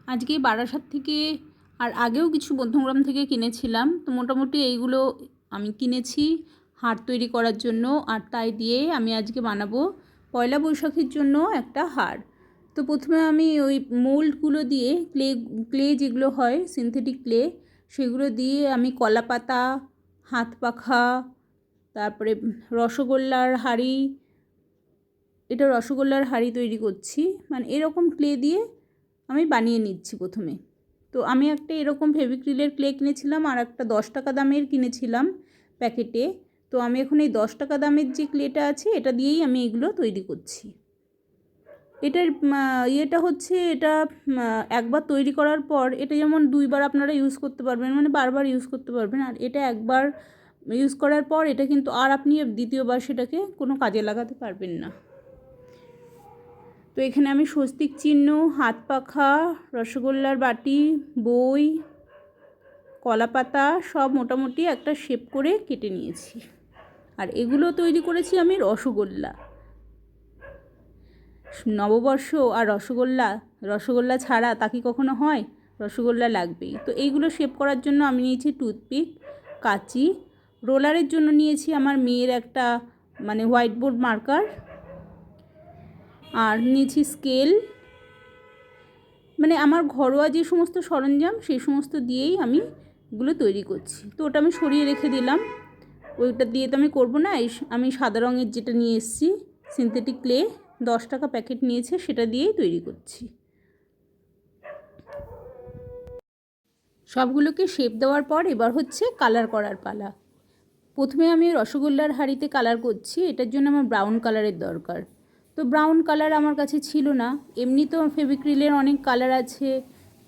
আজকে বারাসাত থেকে আর আগেও কিছু মধ্যমগ্রাম থেকে কিনেছিলাম। তো মোটামুটি এইগুলো আমি কিনেছি হার তৈরি করার জন্য, আর তাই দিয়ে আমি আজকে বানাবো পয়লা বৈশাখের জন্য একটা হার। তো প্রথমে আমি ওই মোল্ডগুলো দিয়ে ক্লে যেগুলো হয় সিনথেটিক ক্লে, সেগুলো দিয়ে আমি কলা পাতা, হাত পাখা, তারপরে রসগোল্লার হাঁড়ি, এটা রসগোল্লার হাঁড়ি তৈরি করছি। মানে এরকম ক্লে দিয়ে আমি বানিয়ে নিচ্ছি প্রথমে। তো আমি একটা এরকম ফেভিক্রিলের ক্লে কিনেছিলাম, আর একটা 10 টাকা দামের কিনেছিলাম প্যাকেটে। তো আমি এখন এই 10 টাকা দামের যে ক্লেটা আছে এটা দিয়েই আমি এগুলো তৈরি করছি। এটার ইয়েটা হচ্ছে, এটা একবার তৈরি করার পর এটা যেমন 2বার আপনারা ইউজ করতে পারবেন, মানে বারবার ইউজ করতে পারবেন। আর এটা একবার ইউজ করার পর এটা কিন্তু আর আপনি দ্বিতীয়বার সেটাকে কোনো কাজে লাগাতে পারবেন না। তো এখানে আমি স্বস্তিক চিহ্ন, হাত পাখা, রসগোল্লার বাটি, বই, কলাপাতা সব মোটামুটি একটা শেপ করে কেটে নিয়েছি। আর এগুলো তৈরি করেছি আমি রসগোল্লা। নববর্ষ আর রসগোল্লা ছাড়া তা কি কখনো হয়? রসগোল্লা লাগবেই। তো এইগুলো শেপ করার জন্য আমি নিয়েছি টুথপিক, কাঁচি, রোলারের জন্য নিয়েছি আমার মেয়ের একটা মানে হোয়াইট বোর্ড মার্কার, আর নিয়েছি স্কেল। মানে আমার ঘরোয়া যে সমস্ত সরঞ্জাম সেই সমস্ত দিয়েই আমি এগুলো তৈরি করছি। তো ওটা আমি সরিয়ে রেখে দিলাম, ওইটা দিয়ে তো আমি করবো না। আমি সাদা রঙের যেটা নিয়ে এসেছি সিনথেটিক ক্লে, 10 টাকা প্যাকেট নিয়েছে, সেটা দিয়েই তৈরি করছি। সবগুলোকে শেপ দেওয়ার পর এবার হচ্ছে কালার করার পালা। প্রথমে আমি রসগোল্লার হাঁড়িতে কালার করছি। এটার জন্য আমার ব্রাউন কালারের দরকার। তো ব্রাউন কালার আমার কাছে ছিল না। এমনি তো ফেভিক্রিলের অনেক কালার আছে,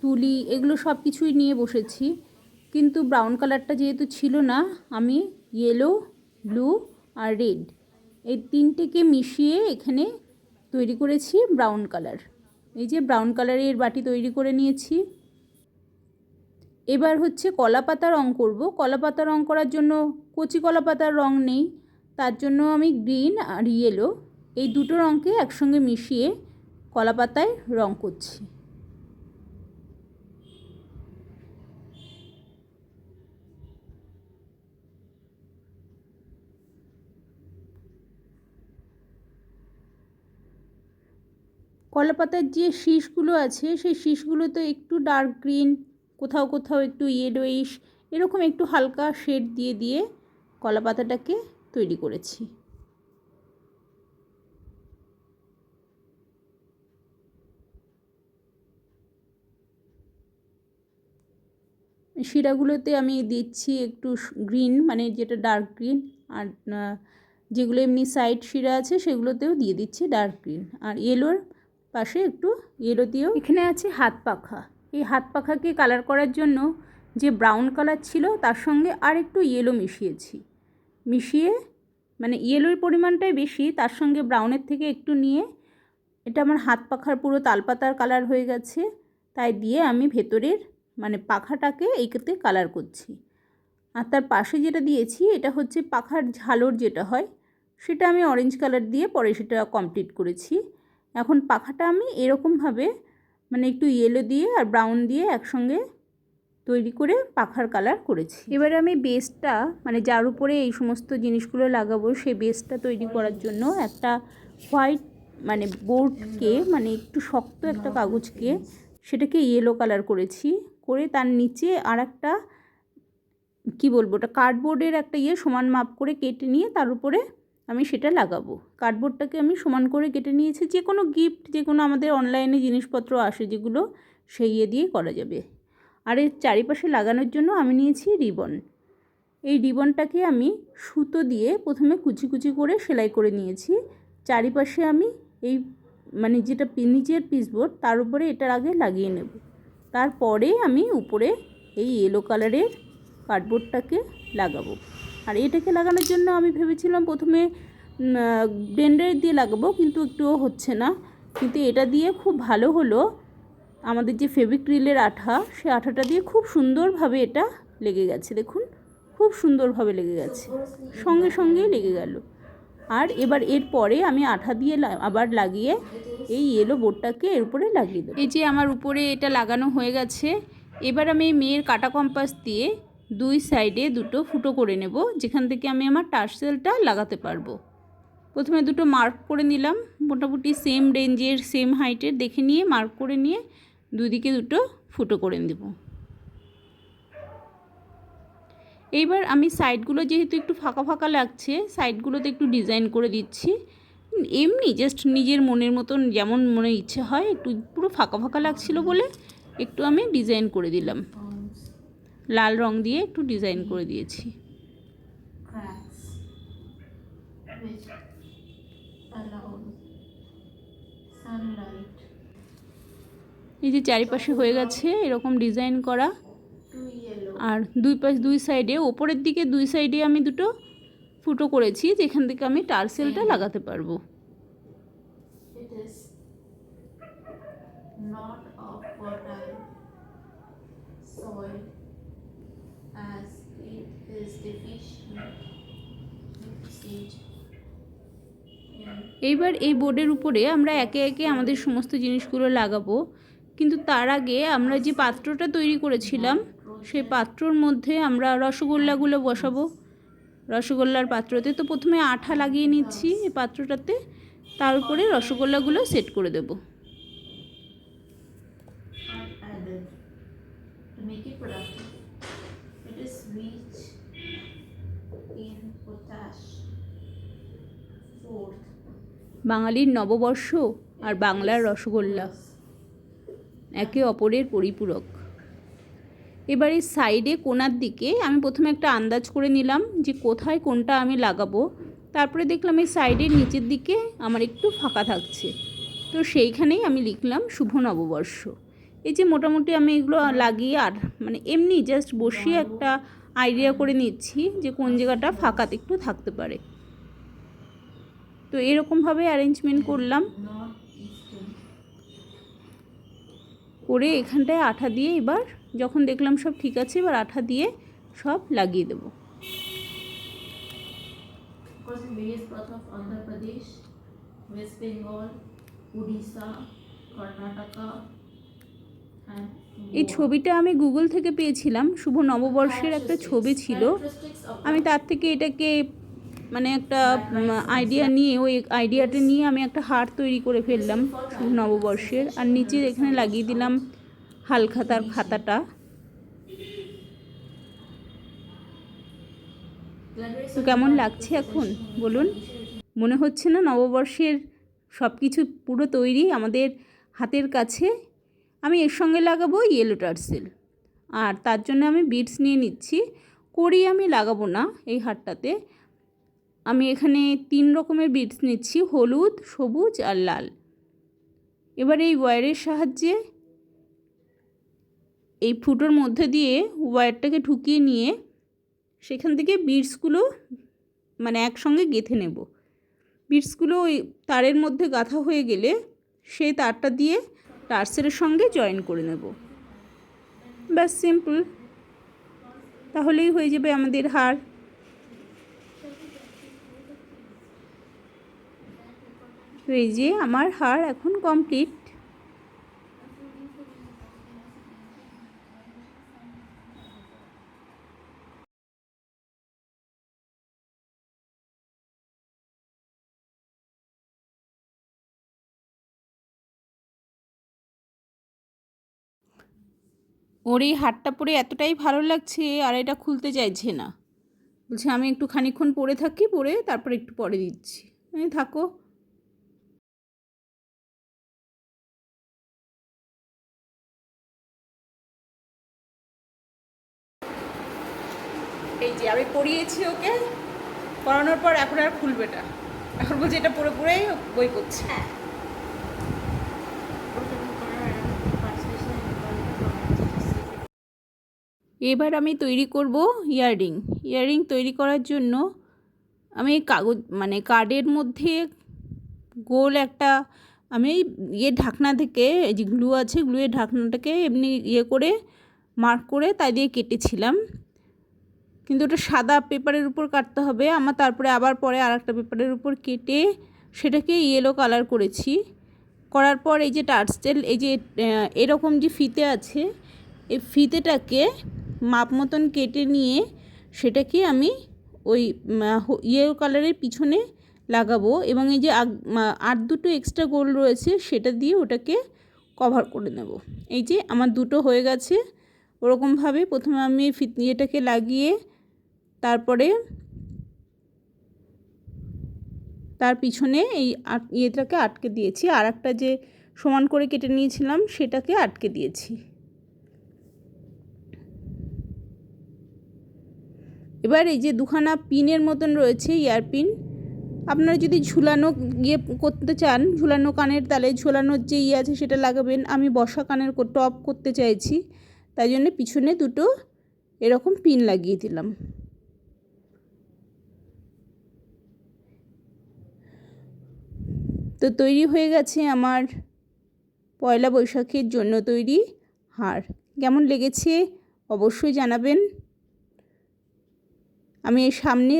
তুলি, এগুলো সব কিছুই নিয়ে বসেছি, কিন্তু ব্রাউন কালারটা যেহেতু ছিল না, আমি ইয়েলো, ব্লু আর রেড এই তিনটেকে মিশিয়ে এখানে তৈরি করেছি ব্রাউন কালার। এই যে ব্রাউন কালারের বাটি তৈরি করে নিয়েছি। এবার হচ্ছে কলা পাতা রঙ করব। কলা পাতা রঙ করার জন্য কচি কলা পাতার রঙ নেই, তার জন্য আমি গ্রিন আর ইয়েলো এই দুটো রঙকে একসঙ্গে মিশিয়ে কলা পাতায় রঙ করছি। কলা পাতার যে শীষগুলো আছে সেই শীষগুলোতে একটু ডার্ক গ্রিন, কোথাও কোথাও একটু ইয়েলোইশ, এরকম একটু হালকা শেড দিয়ে দিয়ে কলা পাতাটাকে তৈরি করেছি। শিরাগুলোতে আমি দিচ্ছি একটু গ্রিন, মানে যেটা ডার্ক গ্রিন, আর যেগুলো এমনি সাইড শিরা আছে সেগুলোতেও দিয়ে দিচ্ছি ডার্ক গ্রিন, আর ইয়েলোর পাশে একটু ইয়েলো দিয়েও। এখানে আছে হাত পাখা। এই হাত পাখাকে কালার করার জন্য যে ব্রাউন কালার ছিল তার সঙ্গে আর একটু ইয়েলো মিশিয়ে মানে ইয়েলোর পরিমাণটাই বেশি, তার সঙ্গে ব্রাউনের থেকে একটু নিয়ে এটা আমার হাত পাখার পুরো তালপাতার কালার হয়ে গেছে। তাই দিয়ে আমি ভেতরের মানে পাখাটাকে এইটাতে কালার করছি। আর তার পাশে যেটা দিয়েছি এটা হচ্ছে পাখার ঝালর যেটা হয়, সেটা আমি অরেঞ্জ কালার দিয়ে পরে সেটা কমপ্লিট করেছি। এখন পাখাটা আমি এরকমভাবে মানে একটু ইয়েলো দিয়ে আর ব্রাউন দিয়ে একসঙ্গে তৈরি করে পাখার কালার করেছি। এবারে আমি বেসটা মানে যার উপরে এই সমস্ত জিনিসগুলো লাগাবো সেই বেসটা তৈরি করার জন্য একটা হোয়াইট মানে বোর্ডকে, মানে একটু শক্ত একটা কাগজকে, সেটাকে ইয়েলো কালার করেছি, করে তার নিচে আর একটা কী বলবো, ওটা কার্ডবোর্ডের একটা সমান মাপ করে কেটে নিয়ে তার উপরে আমি সেটা লাগাবো। কার্ডবোর্ডটাকে আমি সমান করে কেটে নিয়েছি। যে কোনো গিফট, যে কোনো আমাদের অনলাইনে জিনিসপত্র আসে যেগুলো, সেই দিয়ে করা যাবে। আর এর চারিপাশে লাগানোর জন্য আমি নিয়েছি রিবন। এই রিবনটাকে আমি সুতো দিয়ে প্রথমে কুচি কুচি করে সেলাই করে নিয়েছি। চারিপাশে আমি এই মানে যেটা নিচের পিসবোর্ড তার উপরে এটার আগে লাগিয়ে নেব। তারপরে আমি উপরে এই ইয়েলো কালারের কার্ডবোর্ডটাকে লাগাবো। আর এটাকে লাগানোর জন্য আমি ভেবেছিলাম প্রথমে ব্লেন্ডার দিয়ে লাগাবো, কিন্তু একটুও হচ্ছে না। কিন্তু এটা দিয়ে খুব ভালো হলো। আমাদের যে ফেভিক্রিলের আঠা, সেই আঠাটা দিয়ে খুব সুন্দরভাবে এটা লেগে গেছে। দেখুন, খুব সুন্দরভাবে লেগে গেছে, সঙ্গে সঙ্গেই লেগে গেল। আর এবার এরপরে আমি আঠা দিয়ে আবার লাগিয়ে এই ইয়েলো বোর্ডটাকে এর উপরে লাগিয়ে দেবো। এই যে আমার উপরে এটা লাগানো হয়ে গেছে। এবার আমি মেয়ের কাটা কম্পাস দিয়ে দুই সাইডে দুটো ফুটো করে নেব, যেখান থেকে আমি আমার টার্সেলটা লাগাতে পারবো। প্রথমে দুটো মার্ক করে নিলাম, মোটামুটি সেম রেঞ্জের সেম হাইটের দেখে নিয়ে মার্ক করে নিয়ে দুদিকে দুটো ফুটো করে দেব। এইবার আমি সাইডগুলো যেহেতু একটু ফাঁকা ফাঁকা লাগছে, সাইডগুলোতে একটু ডিজাইন করে দিচ্ছি। এমনি জাস্ট নিজের মনের মতন যেমন মনে ইচ্ছে হয়, একটু পুরো ফাঁকা ফাঁকা লাগছিলো বলে একটু আমি ডিজাইন করে দিলাম, লাল রং দিয়ে একটু ডিজাইন করে দিয়েছি। এই যে চারিপাশে হয়ে গেছে এরকম ডিজাইন করা। আর দুই সাইডে, ওপরের দিকে দুই সাইডে আমি দুটো ফুটো করেছি, যেখান থেকে আমি টার্সেলটা লাগাতে পারবো। এইবার এই বোর্ডের উপরে আমরা একে একে আমাদের সমস্ত জিনিসগুলো লাগাবো, কিন্তু তার আগে আমরা যে পাত্রটা তৈরি করেছিলাম সেই পাত্রর মধ্যে আমরা রসগোল্লাগুলো বসাবো। রসগোল্লার পাত্রতে তো প্রথমে আঠা লাগিয়ে নিচ্ছি এই পাত্রটাতে, তার উপরে রসগোল্লাগুলো সেট করে দেব। বাঙালির নববর্ষ আর বাংলার রসগোল্লা একে অপরের পরিপূরক। এবার এই সাইডে কোণার দিকে আমি প্রথমে একটা আন্দাজ করে নিলাম যে কোথায় কোনটা আমি লাগাবো। তারপরে দেখলাম এই সাইডের নিচের দিকে আমার একটু ফাঁকা থাকছে, তো সেইখানেই আমি লিখলাম শুভ নববর্ষ। এই যে মোটামুটি আমি এগুলো লাগিয়ে আর মানে এমনি জাস্ট বসিয়ে একটা আইডিয়া করে নিচ্ছি যে কোন জায়গাটা ফাঁকাতে একটু থাকতে পারে। তো এরকমভাবে অ্যারেঞ্জমেন্ট করলাম, করে এখানটায় আঠা দিয়ে এবার যখন দেখলাম সব ঠিক আছে, এবার আঠা দিয়ে সব লাগিয়ে দেব। এই ছবিটা আমি গুগল থেকে পেয়েছিলাম, শুভ নববর্ষের একটা ছবি ছিল। আমি তার থেকে এটাকে মানে একটা আইডিয়া নিয়ে, ওই আইডিয়াটা নিয়ে আমি একটা হার তৈরি করে ফেললাম শুভ নববর্ষের। আর নিচে এখানে লাগিয়ে দিলাম হালখাতার খাতাটা। তো কেমন লাগছে এখন বলুন? মনে হচ্ছে না নববর্ষের সব কিছু পুরো তৈরি আমাদের হাতের কাছে? আমি এর সঙ্গে লাগাবো ইয়েলো টার্সেল, আর তার জন্য আমি বিডস নিয়ে নিচ্ছি। কড়ি আমি লাগাবো না এই হারটাতে, আমি এখানে 3 রকমের বিডস নিচ্ছি, হলুদ, সবুজ আর লাল। এবার এই ওয়্যারের সাহায্যে এই ফুটোর মধ্যে দিয়ে ওয়্যারটাকে ঢুকিয়ে নিয়ে সেখান থেকে বিডসগুলো মানে একসঙ্গে গেঁথে নেব। বিডসগুলো ওই তারের মধ্যে গাঁথা হয়ে গেলে সেই তারটা দিয়ে টার্সেলের সঙ্গে জয়েন করে নেব। ব্যাস সিম্পল, তাহলেই হয়ে যাবে আমাদের হার। তো এই যে আমার হার এখন কমপ্লিট। ওর এই হারটা পরে এতটাই ভালো লাগছে আর এটা খুলতে চাইছে না, বলছে আমি একটু খানিকক্ষণ পরে থাকি, পরে তারপর একটু পরে দিচ্ছি। থাকো। এই যে আমি পরিয়েছি ওকে, পরানোর পর এখন আর খুলবে না, এখন বলছে এটা পরে পরেই বই করছে। এবার আমি তৈরি করব ইয়াররিং। ইয়াররিং তৈরি করার জন্য আমি কাগজ মানে কার্ডের মধ্যে গোল একটা আমি ঢাকনা থেকে যে গ্লু আছে, গ্লুয়ের ঢাকনাটাকে এমনি করে মার্ক করে তাই দিয়ে কেটেছিলাম, কিন্তু ওটা সাদা পেপারের উপর কাটতে হবে আমার। তারপরে আবার পরে আর একটা পেপারের উপর কেটে সেটাকে ইয়েলো কালার করেছি। করার পর এই যে টার্সেল, এই যে এরকম যে ফিতে আছে, এই ফিতেটাকে মাপ মতন কেটে নিয়ে সেটাকে আমি ওই ইয়েলো কালারের পিছনে লাগাবো, এবং এই যে আর দুটো এক্সট্রা গোল রয়েছে সেটা দিয়ে ওটাকে কভার করে নেব। এই যে আমার দুটো হয়ে গেছে। ওরকমভাবে প্রথমে আমি ইয়েটাকে লাগিয়ে তারপরে তার পিছনে এই ইয়েটাকে আটকে দিয়েছি, আর একটা যে সমান করে কেটে নিয়েছিলাম সেটাকে আটকে দিয়েছি। এবার এই যে দুখানা পিনের মতন রয়েছে, ইয়ার পিন, আপনারা যদি ঝুলানো ইয়ে করতে চান, ঝুলানো কানের, তাহলে ঝুলানোর যে ইয়ে আছে সেটা লাগাবেন। আমি বসা কানের টপ করতে চাইছি, তাই জন্য পিছনে দুটো এরকম পিন লাগিয়ে দিলাম। তো তৈরি হয়ে গেছে আমার পয়লা বৈশাখের জন্য তৈরি হার। কেমন লেগেছে অবশ্যই জানাবেন। আমি এই সামনে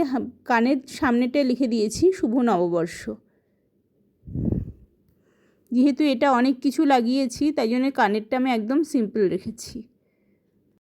কানের সামনেটা লিখে দিয়েছি শুভ নববর্ষ। যেহেতু এটা অনেক কিছু লাগিয়েছি তাই জন্য কানেরটা আমি একদম সিম্পল রেখেছি।